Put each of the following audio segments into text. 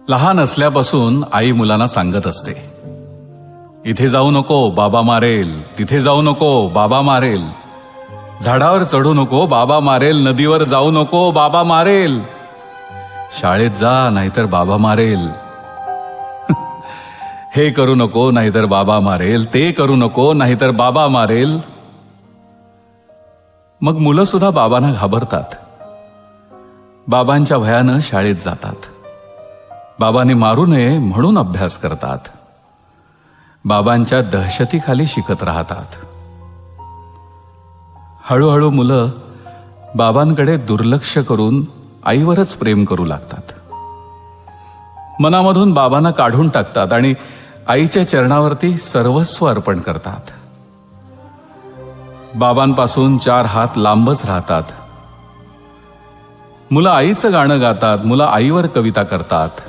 लहान असल्यापासून आई मुलांना सांगत असते, इथे जाऊ नको बाबा मारेल, तिथे जाऊ नको बाबा मारेल, झाडावर चढू नको बाबा मारेल, नदीवर जाऊ नको बाबा मारेल, शाळेत जा नाहीतर बाबा मारेल, हे करू नको नाहीतर बाबा मारेल, ते करू नको नाहीतर बाबा मारेल. मग मुलं सुद्धा बाबांना घाबरतात. बाबांच्या भयानं शाळेत जातात. बाबांनी मारू नये म्हणून अभ्यास करतात. बाबांच्या दहशतीखाली शिकत राहतात. हळूहळू मुलं बाबांकडे दुर्लक्ष करून आईवरच प्रेम करू लागतात. मनामधून बाबांना काढून टाकतात आणि आईच्या चरणावरती सर्वस्व अर्पण करतात. बाबांपासून 4 हात लांबच राहतात. मुलं आईचं गाणं गातात. मुलं आईवर कविता करतात.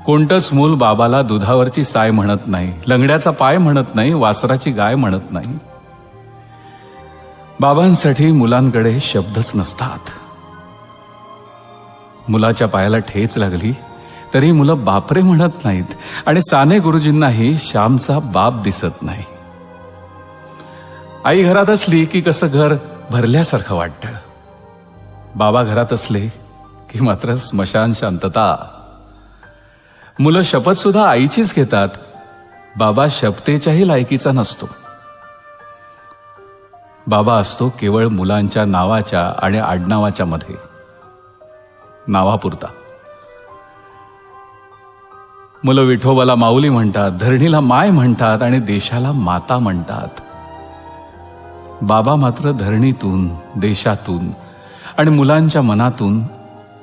कोणतंच मूल बाबाला दुधावरची साय म्हणत नाही, लंगड्याचा पाय म्हणत नाही, वासराची गाय म्हणत नाही. बाबांसाठी मुलांकडे शब्दच नसतात. मुलाच्या पायाला ठेच लागली तरी मुलं बापरे म्हणत नाहीत आणि साने गुरुजींनाही श्यामचा बाप दिसत नाही. आई घरात असली की कसं घर भरल्यासारखं वाटतं. बाबा घरात असले की मात्र स्मशान शांतता. मुलं शपथ सुद्धा आईचीच घेतात. बाबा शपथेच्याही लायकीचा नसतो. बाबा असतो केवळ मुलांच्या नावाच्या आणि आडनावाच्या मध्ये, नावापुरता. मुलं विठोबाला माऊली म्हणतात, धरणीला माय म्हणतात आणि देशाला माता म्हणतात. बाबा मात्र धरणीतून, देशातून आणि मुलांच्या मनातून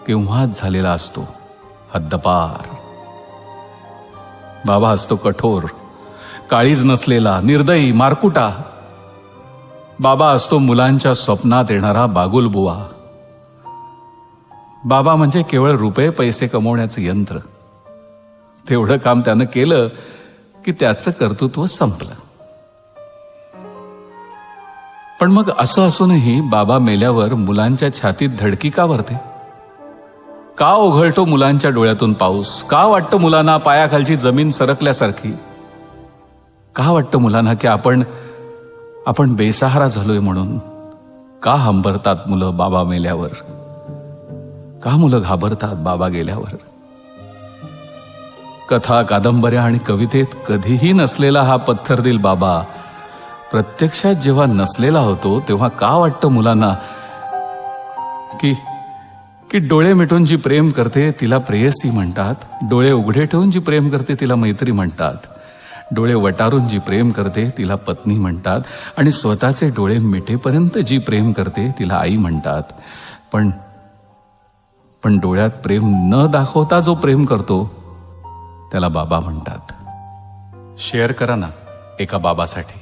केव्हाच झालेला असतो, हद्दपार. बाबा असतो कठोर, काळीज नसलेला, निर्दयी, मारकुटा. बाबा असतो मुलांच्या स्वप्नात येणारा बागुलबुवा. बाबा म्हणजे केवळ रुपये पैसे कमवण्याचं यंत्र. तेवढं काम त्यानं केलं की त्याचं कर्तृत्व संपलं. पण मग असं असूनही बाबा मेल्यावर मुलांच्या छातीत धडकी का भरते? का ओघळतो मुलांच्या डोळ्यातून पाऊस? का वाटतं मुलांना पायाखालची जमीन सरकल्यासारखी? का वाटतं मुलांना की आपण बेसहारा झालोय म्हणून? का हंबरतात मुलं बाबा मेल्यावर? का मुलं घाबरतात बाबा गेल्यावर? कथा, कादंबऱ्या आणि कवितेत कधीही नसलेला हा पत्थरदिल बाबा प्रत्यक्षात जेव्हा नसलेला होतो तेव्हा का वाटतं मुलांना की डोळे मिटून जी प्रेम करते तिला प्रेयसी म्हणतात, डोळे उघडे ठेवून जी प्रेम करते तिला मैत्री म्हणतात, डोळे वटारून जी प्रेम करते तिला पत्नी म्हणतात आणि स्वतःचे डोळे मिटेपर्यंत जी प्रेम करते तिला आई म्हणतात. पण डोळ्यात प्रेम न दाखवता जो प्रेम करतो त्याला बाबा म्हणतात. शेअर करा ना एका बाबासाठी.